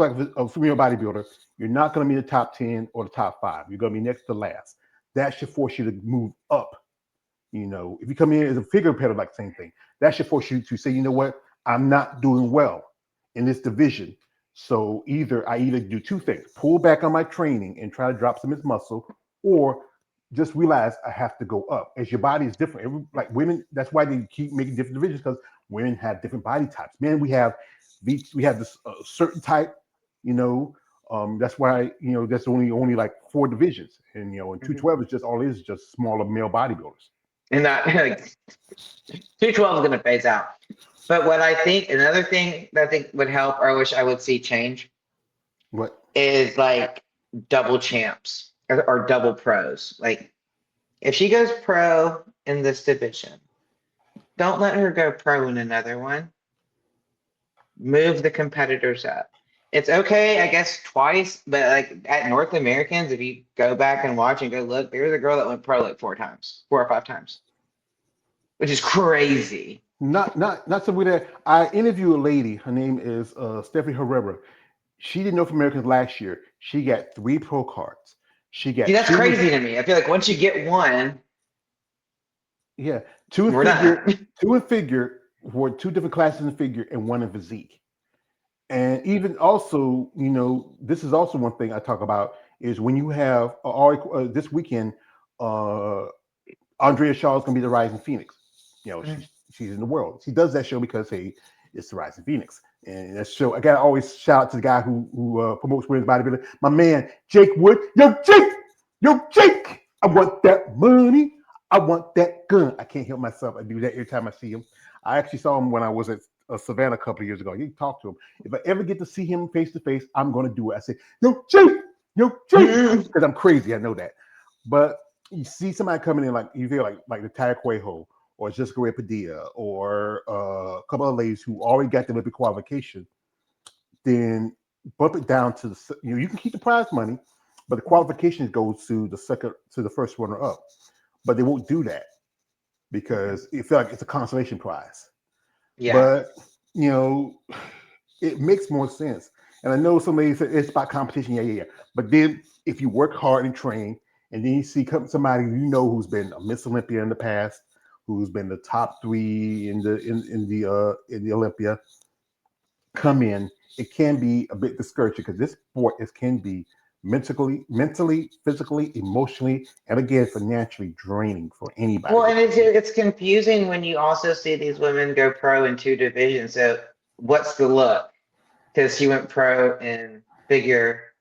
like a female bodybuilder, you're not going to be the top 10 or the top 5. You're going to be next to last. That should force you to move up. If you come in as a figure competitor, like same thing, that should force you to say, you know what, I'm not doing well in this division. So I either do two things: pull back on my training and try to drop some of its muscle, or just realize I have to go up. As your body is different, like women, that's why they keep making different divisions, because women have different body types. Men, we have this certain type. That's why that's only like 4 divisions, and and 212 is just all it is just smaller male bodybuilders. And that like 212 is going to phase out. But what I think, another thing that I think would help, or I wish I would see change, What? is like double champs or double pros. Like if she goes pro in this division, don't let her go pro in another one. Move the competitors up. It's okay, I guess, twice, but like at North Americans, if you go back and watch and go look, there was a girl that went pro like 4 or 5 times, which is crazy. Not somebody that I interviewed a lady. Her name is Stephanie Herrera. She did North Americans last year. She got 3 pro cards. She See, got that's 2. crazy to me. I feel like once you get one, Yeah, 2 in we're figure, done. 2 in figure, for 2 different classes in figure, and 1 in physique. And even also, this is also one thing I talk about is when you have this weekend, uh, Andrea Shaw is going to be the Rising Phoenix. She's in the world. She does that show because hey, it's the Rising Phoenix, and that show. I got to always shout out to the guy who promotes women's bodybuilding, my man Jake Wood. Yo Jake, I want that money. I want that gun. I can't help myself. I do that every time I see him. I actually saw him when I was at Savannah a couple of years ago. You can talk to him. If I ever get to see him face to face, I'm going to do it. I say, yo Jake, because I'm crazy. I know that, but you see somebody coming in like you feel like the Taya Cuejo or Jessica Ray Padilla or a couple of ladies who already got the Olympic qualification, then bump it down to you can keep the prize money, but the qualifications goes to the first runner up. But they won't do that because it feels like it's a consolation prize. Yeah. But it makes more sense. And I know somebody said it's about competition, yeah. But then if you work hard and train, and then you see somebody who's been a Miss Olympia in the past, who's been the top 3 in the Olympia, come in, it can be a bit discouraging because this sport can be mentally, physically, emotionally, and again financially draining for anybody. Well, and it's confusing when you also see these women go pro in 2 divisions. So what's the look? Because she went pro in figure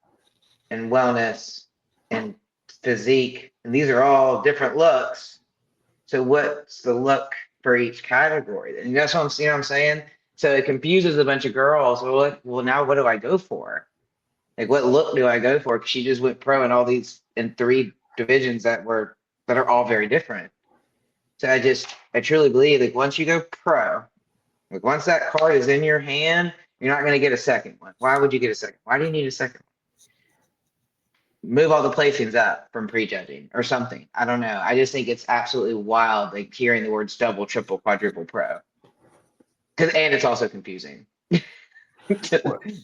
and wellness and physique, and these are all different looks. So what's the look for each category? And that's what I'm saying. So it confuses a bunch of girls. Well, now what do I go for? Like, what look do I go for? Because she just went pro in all these in 3 divisions that are all very different. So I truly believe like once you go pro, like once that card is in your hand, you're not going to get a second one. Why would you get a second? Why do you need a second? Move all the placings up from prejudging or something. I don't know. I just think it's absolutely wild, like hearing the words double, triple, quadruple pro. And it's also confusing to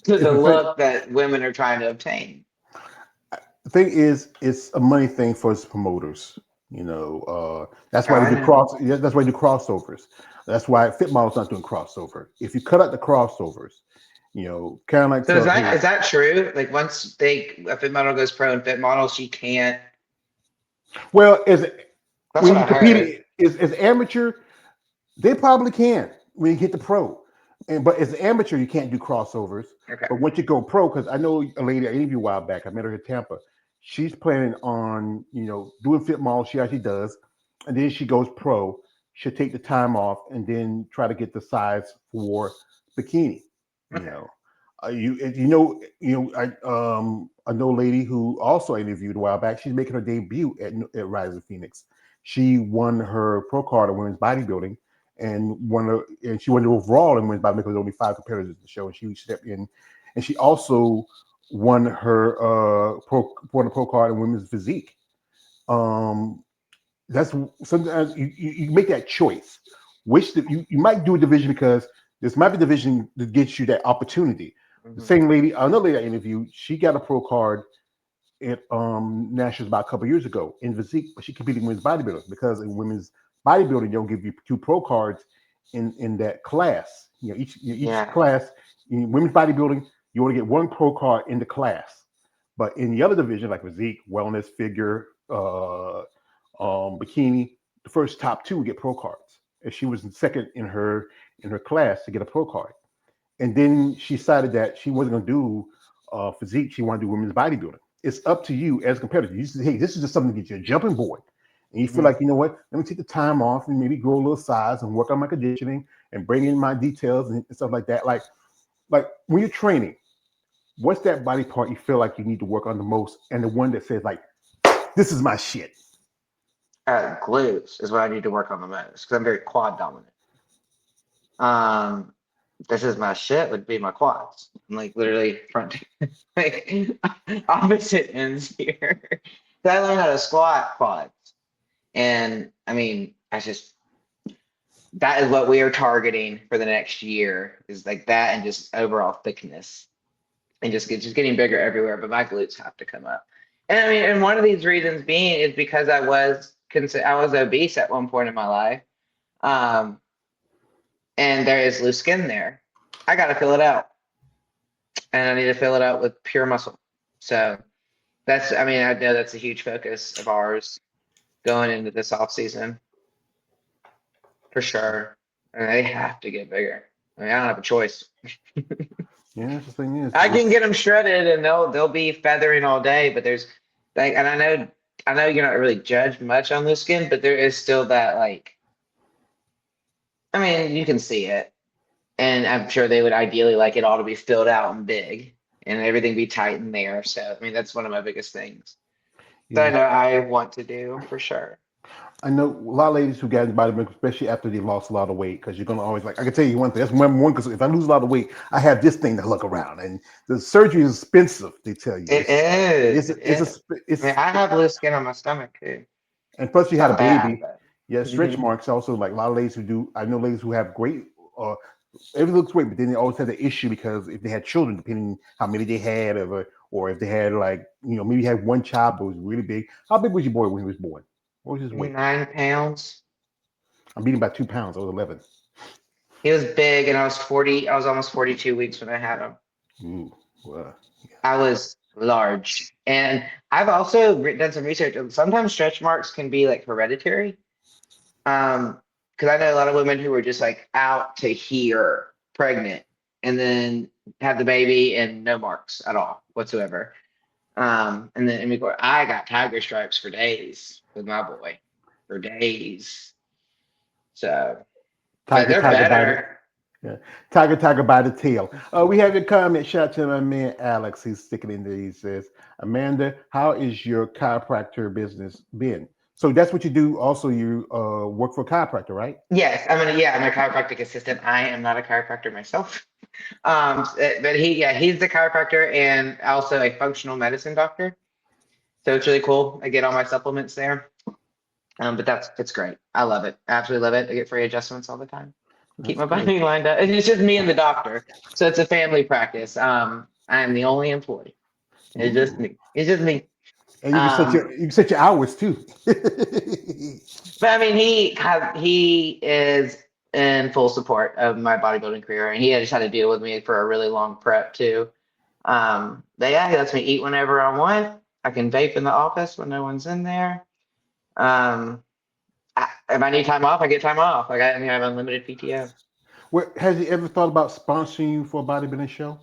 the look that women are trying to obtain. The thing is, it's a money thing for us promoters. That's why they do That's why they do crossovers. That's why Fit Model's not doing crossover. If you cut out the crossovers, kind of like. So is that true? Like once a Fit Model goes pro and Fit Model, she can't. Well, That's when what you I heard. compete as amateur, they probably can when you get the pro. But as an amateur, you can't do crossovers. Okay. But once you go pro, because I know a lady I interviewed a while back, I met her in Tampa. She's planning on, doing Fit Model. She actually does, and then she goes pro. She'll take the time off and then try to get the size for bikini. Okay. I know a lady who also interviewed a while back. She's making her debut at Rising Phoenix. She won her pro card in women's bodybuilding, and she won the overall in women's bodybuilding because there were only 5 competitors at the show, and she stepped in, and she also won her pro card in women's physique. That's sometimes you make that choice. You might do a division because this might be a division that gets you that opportunity. The Mhm. same lady, another lady I interviewed, she got a pro card at nationals about a couple years ago in physique, but she competed in women's bodybuilding because in women's bodybuilding they'll give you two pro cards in that class. Each Yeah. class in women's bodybuilding you only get one pro card in the class, but in the other division like physique, wellness, figure, bikini, the first top two would get pro cards, and she was second in her class to get a pro card. And then she decided that she wasn't going to do physique. She wanted to do women's bodybuilding. It's up to you as a competitor. You say, hey, this is just something to get you a jumping board. And you feel Mhm. like, you know what, let me take the time off and maybe grow a little size and work on my conditioning and bring in my details and stuff like that. Like when you're training, what's that body part you feel like you need to work on the most and the one that says like, this is my shit? Glutes is what I need to work on the most because I'm very quad dominant. Um, this is my shit would be my quads. I'm like literally front, like opposite ends here. So I learned how to squat quads, and I mean, I just that is what we are targeting for the next year is like that and just overall thickness and just getting bigger everywhere. But my glutes have to come up, and I mean, and one of these reasons being is because I was obese at one point in my life. Um, and there is loose skin there. I got to fill it out, and I need to fill it out with pure muscle. So that's, I mean, I know that's a huge focus of ours going into this off season for sure. And they have to get bigger. I mean, I don't have a choice. Yeah, that's the thing is, I can it's get them shredded, and they'll be feathering all day. But there's like, and I know you're not really judged much on loose skin, but there is still that like, I mean, you can see it. And I'm sure they would ideally like it all to be filled out and big and everything be tight in there. So, I mean, that's one of my biggest things that I yeah. know I want to do for sure. I know a lot of ladies who get into bodybuilding, especially after they lost a lot of weight, because you're gonna always like. I can tell you one thing. That's one because if I lose a lot of weight, I have this thing to look around, and the surgery is expensive. They tell you It is. It it's is. I mean, I have loose skin on my stomach too. and plus you It's had a not bad, baby. but Yeah, stretch marks also like a lot of ladies who do. I know ladies who have great. Everything looks great, but then they always have the issue because if they had children, depending how many they had, or if they had like maybe you had one child but was really big. How big was your boy when he was born? What was his weight? 9 pounds. I'm beating by 2 pounds. I was 11. He was big, and I was 40. I was almost 42 weeks when I had him. Ooh, well, I was large. And I've also done some research. Sometimes stretch marks can be like hereditary. Because I know a lot of women who were just like out to here, pregnant, and then have the baby and no marks at all whatsoever. And then I got tiger stripes for days with my boy, for days. So, but tiger, they're tiger by the better. yeah. Tiger, tiger by the tail. We have a comment. Shout out to my man Alex. He's sticking in there. He says, Amanda, how is your chiropractor business been? So that's what you do. Also, you work for a chiropractor, right? Yes, I'm a chiropractic assistant. I am not a chiropractor myself. But he's the chiropractor and also a functional medicine doctor. So it's really cool. I get all my supplements there. But it's great. I love it. Absolutely love it. I get free adjustments all the time. Keep That's my good. body lined up. And it's just me and the doctor. So it's a family practice. I am the only employee. It's just Ooh. me. It's just me. And Um, you can set your hours too. but I mean, he is in full support of my bodybuilding career, and he just had to deal with me for a really long prep too. But yeah, he lets me eat whenever I want. I can vape in the office when no one's in there. Um, if I need time off, I get time off. I mean, I have unlimited PTO. Has he ever thought about sponsoring you for a bodybuilding show?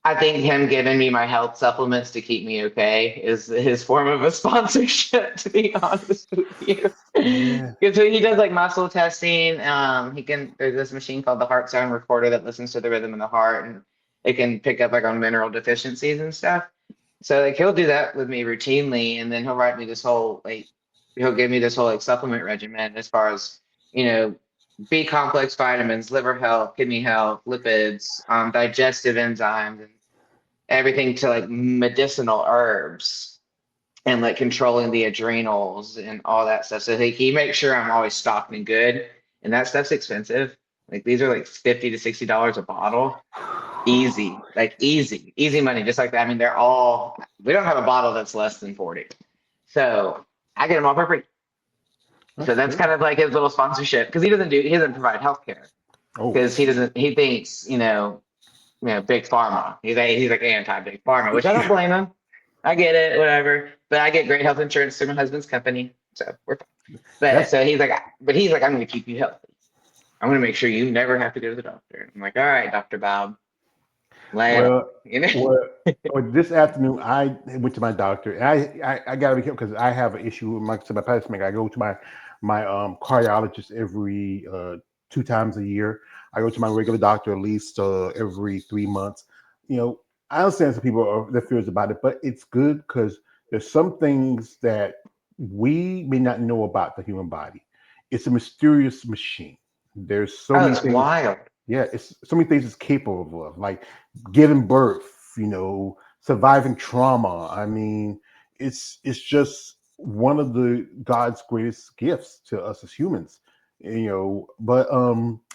I think him giving me my health supplements to keep me okay is his form of a sponsorship, to be honest with you. Yeah. Because he does like muscle testing. There's this machine called the Heart Zone Recorder that listens to the rhythm in the heart and it can pick up like on mineral deficiencies and stuff. So like he'll do that with me routinely, and then he'll write me this whole like he'll give me this whole like supplement regimen as far as you know B complex vitamins, liver health, kidney health, lipids, digestive enzymes, and everything to like medicinal herbs and like controlling the adrenals and all that stuff. So he makes sure I'm always stocked and good, and that stuff's expensive. Like these are like $50 to $60 a bottle, easy. like easy money, just like that. I mean, they're all, we don't have a bottle that's less than 40. So I get them all for free. So That's that's good. kind of like his little sponsorship because he doesn't provide healthcare Oh, because he thinks, big pharma. He's like anti big pharma, which I don't blame him. I get it, whatever. But I get great health insurance through my husband's company. So we're fine. But that's so he's like, I'm going to keep you healthy. I'm going to make sure you never have to go to the doctor. I'm like, all right, Dr. Bob, lay it on. well. Well, this afternoon I went to my doctor, and I got to be careful because I have an issue with my pacemaker. I go to my cardiologist every 2 times a year. I go to my regular doctor at least every 3 months. You know, I understand some people are their fears about it, but it's good because there's some things that we may not know about the human body. It's a mysterious machine. There's so Oh, many it's things. wild. Yeah, it's so many things it's capable of, like giving birth, surviving trauma. I mean, it's just one of the God's greatest gifts to us as humans. But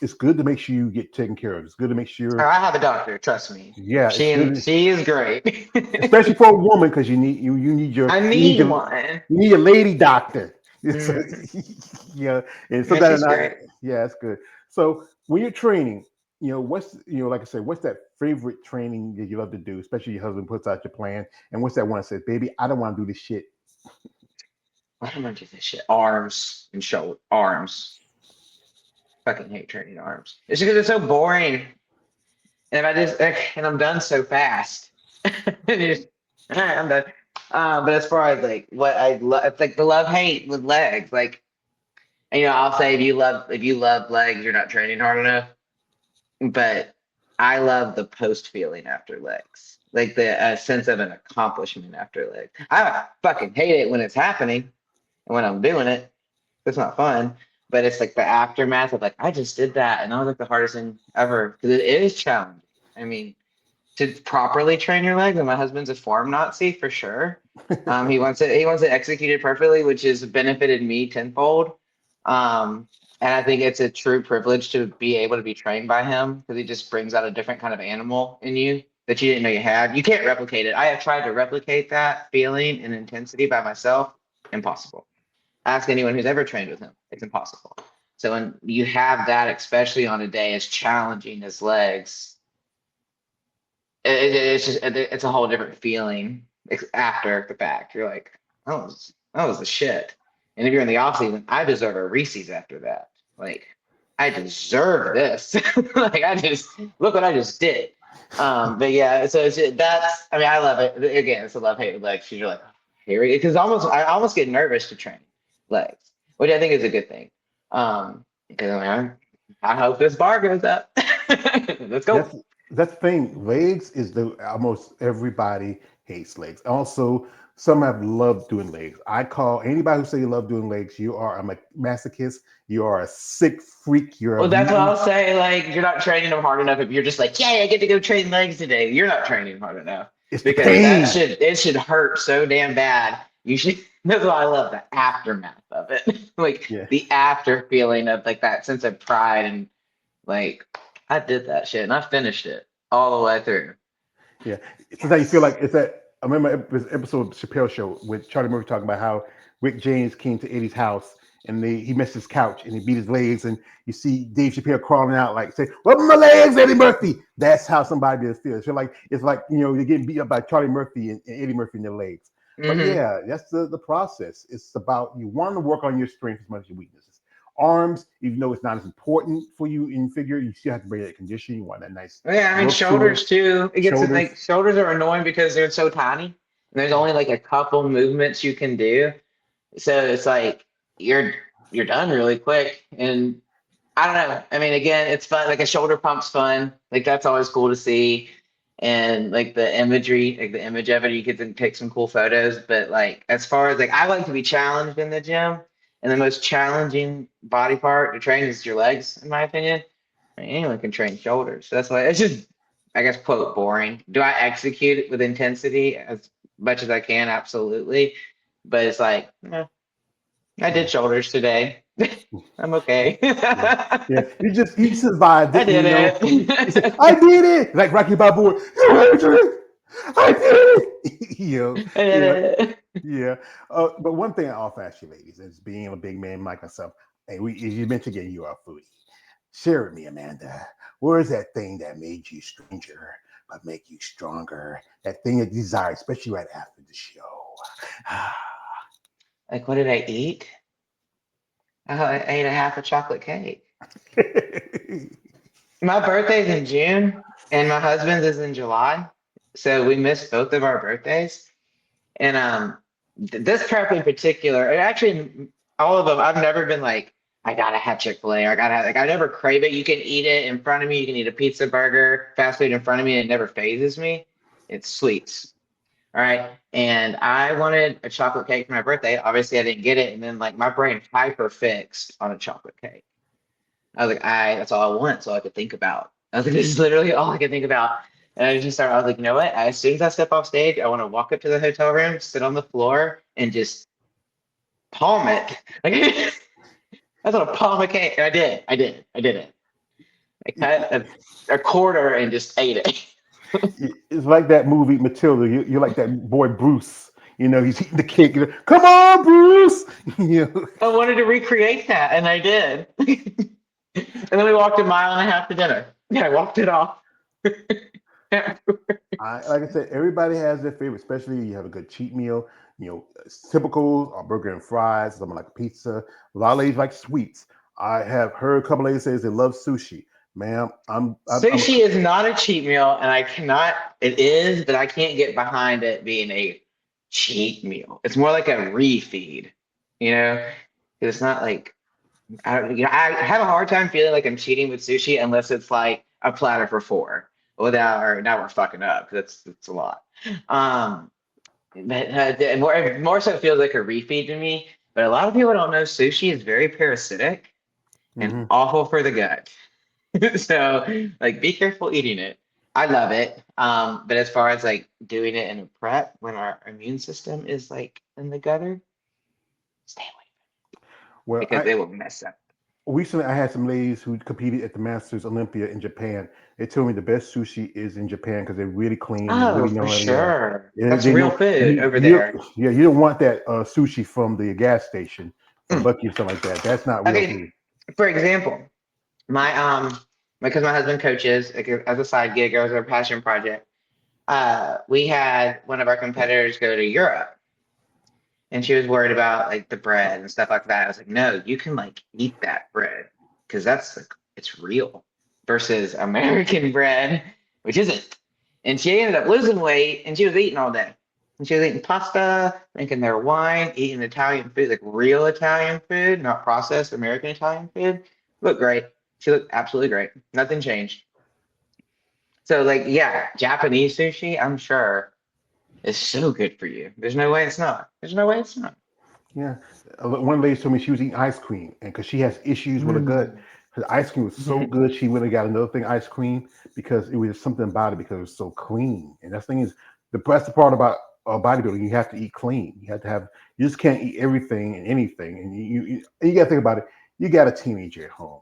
it's good to make sure you get taken care of. It's good to make Oh, sure, I have a doctor, trust me. yeah, it's good, She is great. especially for a woman, because I you need need your one. you need a lady doctor. So, Mhm. yeah, and Yeah, sometimes she's not. great. Yeah, it's good. So when you're training, like I said, what's that favorite training that you love to do, especially your husband puts out your plan, and what's that one that says, "Baby, I don't want to do this shit." Why don't I do this shit? Arms and shoulder arms. Fucking hate training arms. It's because it's so boring. And if I just and I'm done so fast. And you just, all right, I'm done. But as far as like what I love, it's like the love hate with legs. Like, I'll say if you love legs, you're not training hard enough. But I love the post feeling after legs, like the sense of an accomplishment after legs. I fucking hate it when it's happening and when I'm doing it. It's not fun, but it's like the aftermath of like I just did that, and that was like the hardest thing ever because it is challenging. I mean, to properly train your legs, and my husband's a form Nazi for sure. He wants it executed perfectly, which has benefited me tenfold. Um, and I think it's a true privilege to be able to be trained by him because he just brings out a different kind of animal in you that you didn't know you had. You can't replicate it. I have tried to replicate that feeling and intensity by myself. Impossible. Ask anyone who's ever trained with him. It's impossible. So when you have that, especially on a day as challenging as legs, it's a whole different feeling after the fact. You're like, that was the shit. And if you're in the off season, I deserve a Reese's after that. Like, I deserve this. Like, I just look what I just did. But yeah, so that's. I mean, I love it. Again, it's a love hate with legs. You're like, here we because I almost get nervous to train legs, which I think is a good thing. Because I hope this bar goes up. Let's That's go. that's the thing. Legs is the almost everybody hates legs. Also, some have loved doing legs. I call anybody who say you love doing legs, you are a masochist. You are a sick freak. You're a Well, that's what mutant. I'll say. Like, you're not training them hard enough. If you're just like, yeah, I get to go train legs today, you're not training hard enough It's the because pain. it should hurt so damn bad. You should. That's why I love the aftermath of it, like Yeah, the after feeling of like that sense of pride and like I did that shit and I finished it all the way through. yeah. Sometimes you feel Yes. like it's that. I remember this episode of the Chappelle Show with Charlie Murphy talking about how Rick James came to Eddie's house and he messed his couch and he beat his legs, and you see Dave Chappelle crawling out like say, "What my legs, Eddie Murphy?" That's how somebody does feel. So like it's like they're getting beat up by Charlie Murphy and Eddie Murphy in their legs. But Mm-hmm. yeah, that's the process. It's about you want to work on your strengths as much as your weaknesses. Arms, even though it's not as important for you in figure, you still have to bring that condition. You want that nice Yeah, I mean look to it. shoulders too. It gets Shoulders. like shoulders are annoying because they're so tiny. And there's only like a couple movements you can do. So it's like you're you're done really quick. And I don't know. I mean, again, it's fun. Like a shoulder pump's fun. Like that's always cool to see. And like the imagery, like the image of it, you get to take some cool photos. But like as far as like I like to be challenged in the gym. And the most challenging body part to train is your legs, in my opinion. I mean, anyone can train shoulders. So that's why it's just, I guess, quote, boring. Do I execute it with intensity as much as I can? Absolutely. But it's like, I did shoulders today. I'm okay. Yeah, yeah. I He survived it, did He said, it. "I did it," like Rocky Balboa. I did it. I did it. Yeah. But one thing I offer ask you, ladies, is being a big man like myself. Hey, as you mentioned again, you are a foodie. Share with me, Amanda. Where is that thing that made you stranger but make you stronger? That thing that you desire, especially right after the show. Like, what did I eat? Oh, I ate a half a chocolate cake. My birthday's in June and my husband's is in July. So we missed both of our birthdays. And this prep in particular, and actually all of them, I've never been like, I gotta have Chick-fil-A or I gotta have, like, I never crave it. You can eat it in front of me. You can eat a pizza, burger, fast food in front of me. And it never phases me. It's sweets. All right. And I wanted a chocolate cake for my birthday. Obviously, I didn't get it. And then, like, my brain hyper fixed on a chocolate cake. I was like, that's all I want. That's all I could think about. I was like, this is literally all I could think about. And I just started, I was like, you know what? As soon as I step off stage, I want to walk up to the hotel room, sit on the floor, and just palm it. Like, I want to palm a cake. And I did. I did it. I cut a quarter and just ate it. It's like that movie Matilda. You're like that boy Bruce. He's eating the cake. Come on, Bruce. you know, I wanted to recreate that, and I did. And then we walked a mile and a half to dinner. Yeah, I walked it off. like I said, everybody has their favorite, especially you have a good cheat meal. Typical or burger and fries, something like pizza. A lot of ladies like sweets. I have heard a couple ladies say they love sushi. Ma'am, I'm Sushi is not a cheat meal, and I cannot, it is, but I can't get behind it being a cheat meal. It's more like a refeed, you know? It's not like, I have a hard time feeling like I'm cheating with sushi unless it's like a platter for four without, or now we're fucking up. That's a lot. Um, but it more so feels like a refeed to me. But a lot of people don't know sushi is very parasitic and mhm. awful for the gut. So, like, be careful eating it. I love it. But as far as like doing it in a prep when our immune system is like in the gutter, stay away Well, because it will mess up. recently I had some ladies who competed at the Masters Olympia in Japan. They told me the best sushi is in Japan because they're really clean. They Oh, really for know how to. sure. Yeah, That's they real know food you. over there. Yeah, you don't want that sushi from the gas station, from Mm. Bucky or something like that. That's not real Okay, food. for example, my because my husband coaches like, as a side gig or as a passion project. We had one of our competitors go to Europe and she was worried about like the bread and stuff like that. I was like, no, you can like eat that bread because that's like it's real versus American bread, which isn't. And she ended up losing weight and she was eating all day. And she was eating pasta, drinking their wine, eating Italian food, like real Italian food, not processed American Italian food. Looked great. She looked absolutely great. Nothing changed. So like, yeah, Japanese sushi, I'm sure is so good for you. There's no way it's not. There's no way it's not. Yeah, one lady told me she was eating ice cream, and because she has issues with her gut, Mm. her ice cream was so good, she went and got another thing ice cream because it was something about it because it was so clean. And that's the thing is, that's the part about bodybuilding. You have to eat clean. You have to have. You just can't eat everything and anything. And you got to think about it. You got a teenager at home,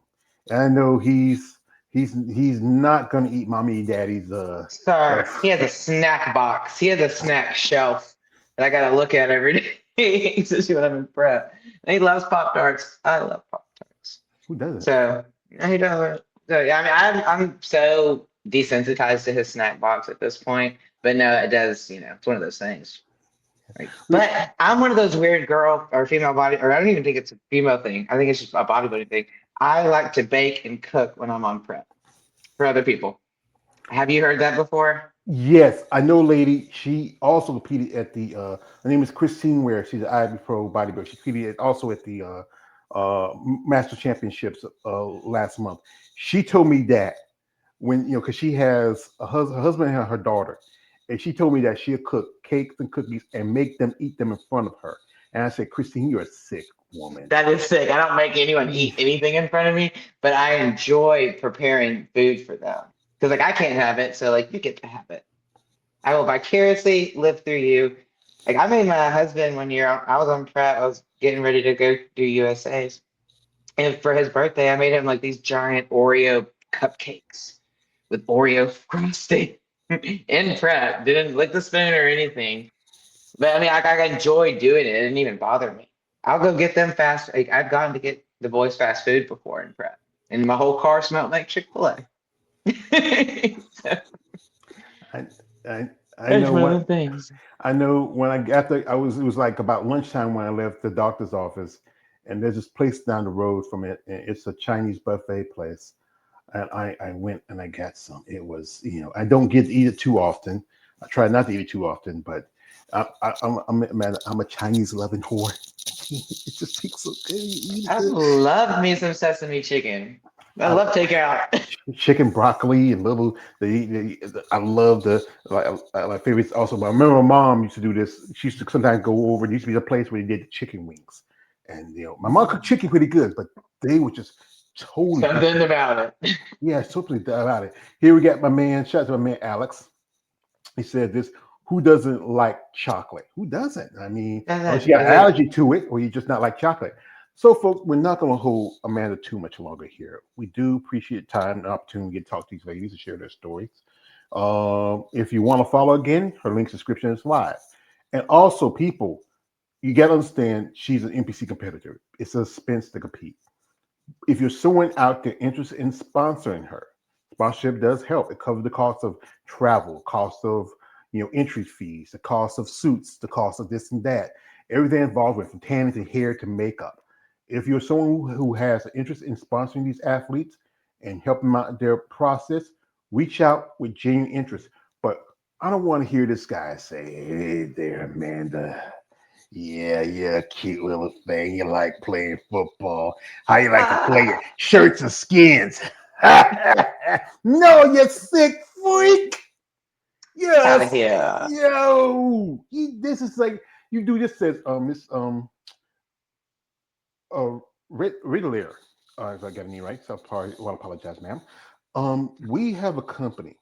and I know he's not gonna eat mommy and daddy's uh Sir, he has a snack box. He has a snack shelf that I gotta look at every day to see what I'm in prep. And he loves Pop Tarts. I love Pop Tarts. who doesn't. So he doesn't. So yeah, I mean, I'm so desensitized to his snack box at this point. But no, it does. It's one of those things. Right. But I'm one of those weird girl or female body, or I don't even think it's a female thing. I think it's just a bodybuilding thing. I like to bake and cook when I'm on prep for other people. Have you heard that before? Yes, I know, a lady. She also competed at the. Her name is Christine Ware. She's an IB Pro bodybuilder. She competed also at the Master Championships last month. She told me that when because she has her husband and her daughter, and she told me that she'll cook cakes and cookies and make them eat them in front of her. And I said, Christine, you're a sick woman. That is sick. I don't make anyone eat anything in front of me, but I enjoy preparing food for them. Because like I can't have it, so like you get to have it. I will vicariously live through you. Like I made my husband one year. I was on prep. I was getting ready to go do USA's, and for his birthday, I made him like these giant Oreo cupcakes with Oreo frosting in prep. Didn't lick the spoon or anything. But I mean, I enjoyed doing it. It didn't even bother me. I'll go get them fast. Like, I've gotten to get the boys fast food before in prep, and my whole car smelled like Chick-fil-A. So, I, I, I that's know one of what the things. I know when I got there, it was like about lunchtime when I left the doctor's office, and there's this place down the road from it, and it's a Chinese buffet place. And I went and I got some. It was, I don't get to eat it too often. I try not to eat it too often, but I'm a Chinese loving whore. It just tastes so good. You eat it I good. love me some sesame chicken. I I, love takeout. chicken broccoli and little I love the my favorites also. But I remember my mom used to do this. She used to sometimes go over. There used to be a place where they did the chicken wings, and my mom cooked chicken pretty good, but they were just totally Something different. about it. Yeah, totally about it. Here we got my man. Shout out to my man Alex. He said this. Who doesn't like chocolate? Who doesn't? I mean, unless you got an Is it? allergy to it or you just not like chocolate. So, folks, we're not going to hold Amanda too much longer here. We do appreciate time and opportunity to get to talk to these ladies and share their stories. If you want to follow again, her link description is live. And also, people, you got to understand she's an NPC competitor. It's a expense to compete. If you're someone out there interested in sponsoring her, sponsorship does help. It covers the cost of travel, cost of entry fees, the cost of suits, the cost of this and that, everything involved with from tanning to hair to makeup. If you're someone who has an interest in sponsoring these athletes and helping them out in their process, reach out with genuine interest. But I don't want to hear this guy say, "Hey there, Amanda. Yeah, you're a cute little thing. You like playing football. How you like to play it? Ah, Shirts and skins." No, you sick freak. out of Yes. here. This is like you do this says Miss Ridlehover. If I got any right, so I want to apologize, ma'am. We have a company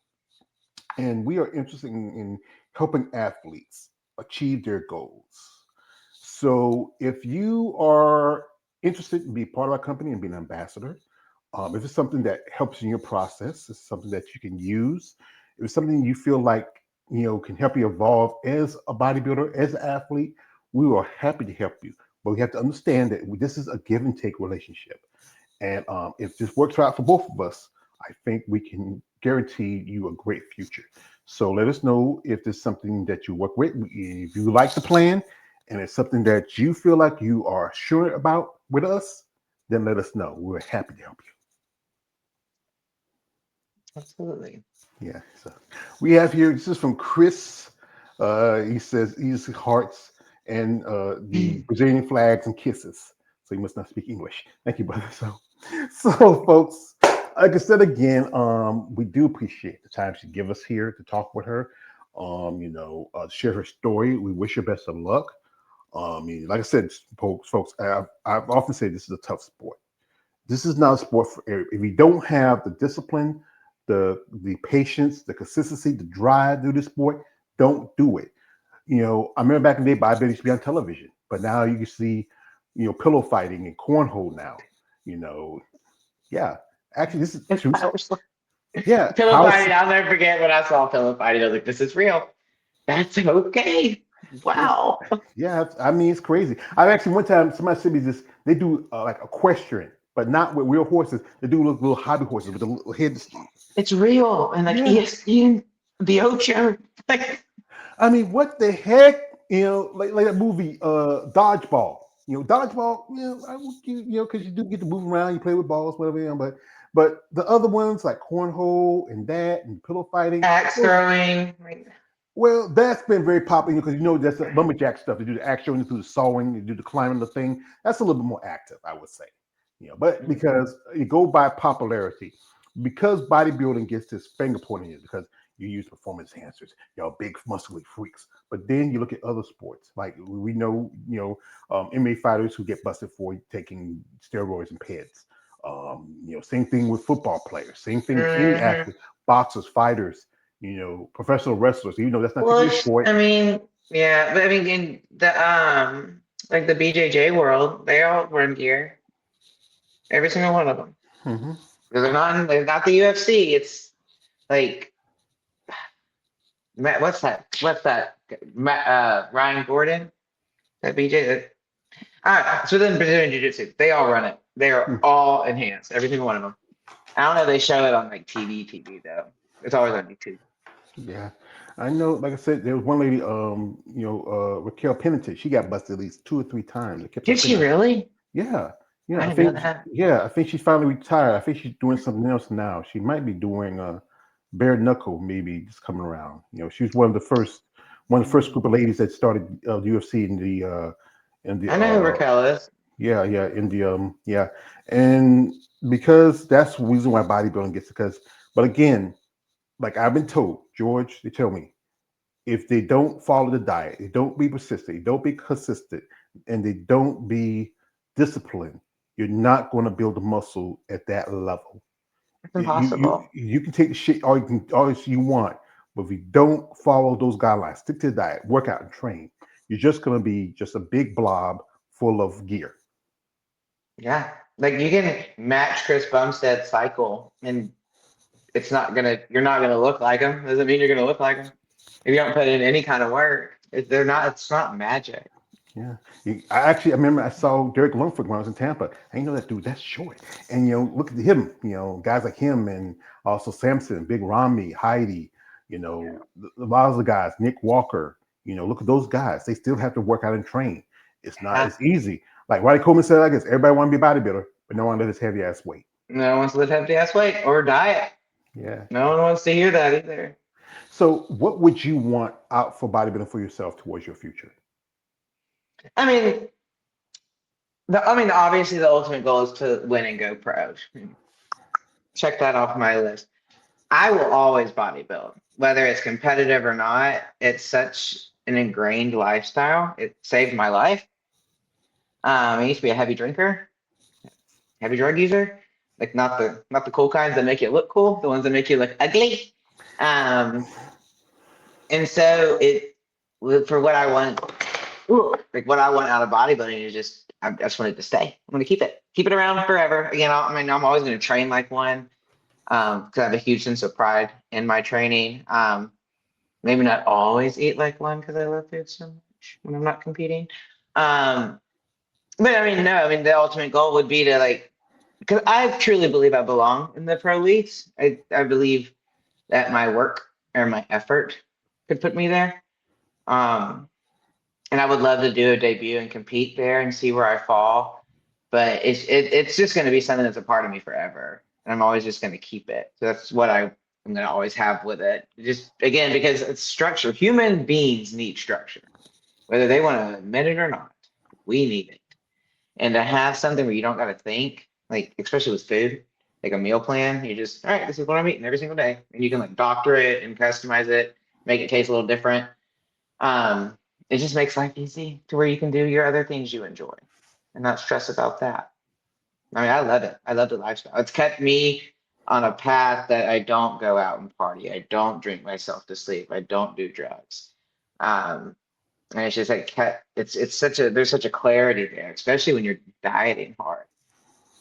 and we are interested in helping athletes achieve their goals. So if you are interested in being part of our company and being an ambassador, if it's something that helps in your process, it's something that you can use, if it's something you feel like can help you evolve as a bodybuilder, as an athlete, we are happy to help you. But we have to understand that this is a give and take relationship. And if this works out for both of us, I think we can guarantee you a great future. So let us know if there's something that you work with. If you like the plan and it's something that you feel like you are sure about with us, then let us know. We're happy to help Absolutely. you. Yeah. So we have here, this is from Chris. He says he's hearts and the Brazilian flags and kisses. So he must not speak English. Thank you, brother. So folks, like I said again, we do appreciate the time she give us here to talk with her. Share her story. We wish her best of luck. Like I said, folks, I've often said this is a tough sport. This is not a sport for every. If you don't have the discipline, the patience, the consistency, the drive to do this sport, don't do it. I remember back in the day, bodybuilding used to be on television, but now you can see, pillow fighting and cornhole now. You know, yeah. Actually, this is true. I was like, Yeah, pillow house. fighting. I'll never forget when I saw pillow fighting. I was like, this is real. That's okay. Yeah, Wow. yeah. I mean, it's crazy. I've actually one time somebody sent me this. They do like equestrian, but not with real horses. They do little hobby horses with the little heads. It's real. And like Yeah, ESPN, the Ocho. Like, I mean, what the heck? Like that movie, Dodgeball. Dodgeball. I would because you do get to move around, you play with balls, whatever. But the other ones like cornhole and that and pillow fighting. axe throwing. Like, Well, that's been very popular because that's the lumberjack stuff. They do the action, they do the sawing, they do the climbing the thing. That's a little bit more active, I would say. But because you go by popularity, because bodybuilding gets this finger pointing it because you use performance enhancers, y'all big muscly freaks. But then you look at other sports, like we know, MMA fighters who get busted for taking steroids and peds. Same thing with football players. Same thing with any mhm. athlete, boxers, fighters, professional wrestlers, even though that's not Well, technically a sport. I mean, Yeah, but I mean, in the like the BJJ world, they all run gear, every single one of them. Hmm. Because they're not the UFC. It's like Matt, what's that? Ryan Gordon, that BJ. All right, so then Brazilian Jiu Jitsu, they all run it. They are all enhanced, every single one of them. I don't know if they show it on like TV though. It's always on YouTube. Yeah, I know. Like I said, there was one lady, Raquel Pennington. She got busted at least 2 or 3 times. They kept her Did she finger. really? Yeah, I didn't know that. I think she's finally retired. I think she's doing something else now. She might be doing bare knuckle, maybe just coming around. She was one of the first group of Mm. ladies that started UFC in the I know who Raquel is. yeah, yeah, in the yeah, and because that's the reason why bodybuilding gets because, but again, like I've been told, George, they tell me if they don't follow the diet, they don't be persistent, they don't be consistent, and they don't be disciplined, you're not going to build a muscle at that level. It's You impossible. you can take the shit all you want, but if you don't follow those guidelines, stick to the diet, work out, and train, you're just going to be just a big blob full of gear. Yeah. Like you can match Chris Bumstead's cycle and you're not gonna look like him. Doesn't mean you're gonna look like him. If you don't put in any kind of work, it's not magic. Yeah, I remember I saw Derek Lundford when I was in Tampa. I didn't know that dude. That's short. And look at him. Guys like him, and also Samson, Big Ramy, Heidi. Yeah. A lot of the guys, Nick Walker. Look at those guys. They still have to work out and train. It's not Yeah. as easy. Like Ronnie Coleman said, I guess everybody want to be a bodybuilder, but no one let his heavy ass weight. No one wants to lift heavy ass weight or diet. Yeah. No one wants to hear that either. So, what would you want out for bodybuilding for yourself towards your future? I mean, obviously the ultimate goal is to win and go pro. Check that off my list. I will always bodybuild, whether it's competitive or not. It's such an ingrained lifestyle. It saved my life. I used to be a heavy drinker, heavy drug user, like not the cool kinds that make you look cool, the ones that make you look ugly. Um, and so for what I want, like what I want out of bodybuilding is I just want it to stay. I'm going to keep it around forever. Again, I'm always going to train like one because I have a huge sense of pride in my training. Maybe not always eat like one because I love food so much when I'm not competing. Um, but I mean, no, I mean the ultimate goal would be to like because I truly believe I belong in the pro leagues. I believe that my work or my effort could put me there. Um, and I would love to do a debut and compete there and see where I fall. But it's just going to be something that's a part of me forever, and I'm always just going to keep it. So that's what I'm going to always have with it. Just again because it's structure. Human beings need structure, whether they want to admit it or not. We need it, and to have something where you don't got to think, like especially with food, like a meal plan, you just all right. This is what I'm eating every single day, and you can like doctor it and customize it, make it taste a little different. Um, it just makes life easy to where you can do your other things you enjoy and not stress about that. I mean, I love it. I love the lifestyle. It's kept me on a path that I don't go out and party. I don't drink myself to sleep. I don't do drugs. Um, and it's just like it's such a there's such a clarity there, especially when you're dieting hard.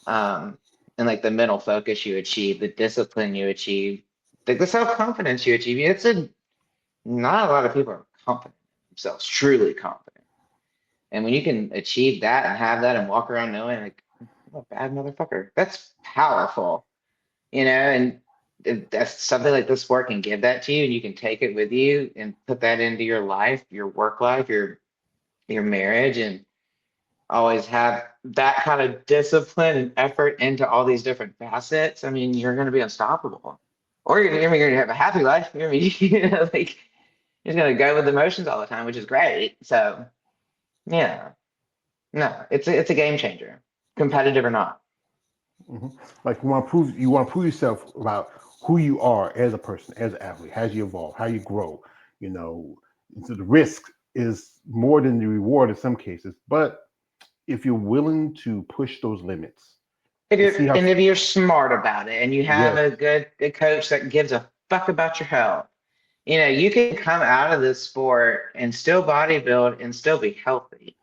Um, and like the mental focus you achieve, the discipline you achieve, the self-confidence you achieve. It's a not a lot of people are confident in themselves, truly confident. And when you can achieve that and have that and walk around knowing like I'm a bad motherfucker, that's powerful, and if that's something like this sport can give that to you, and you can take it with you and put that into your life, your work life, your marriage, and always have that kind of discipline and effort into all these different facets. I mean, you're going to be unstoppable, or you're going to have a happy life. I mean, like you're going to go with emotions all the time, which is great. So yeah, no, it's a game changer, competitive or not. Hmm. Like you want to prove yourself about who you are as a person, as an athlete, how you evolve, how you grow. You know, so the risk is more than the reward in some cases. But if you're willing to push those limits and see how, If you're smart about it and you have yes, a good coach that gives a fuck about your health, You can come out of this sport and still bodybuild and still be healthy.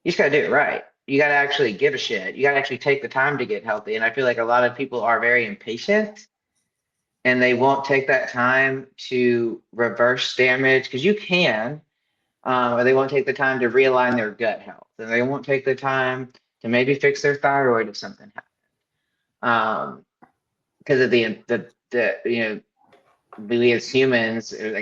You just gotta do it right. You gotta actually give a shit. You gotta actually take the time to get healthy. And I feel like a lot of people are very impatient and they won't take that time to reverse damage because you can, or they won't take the time to realign their gut health, and they won't take the time to maybe fix their thyroid if something happens. Because of the we as humans, like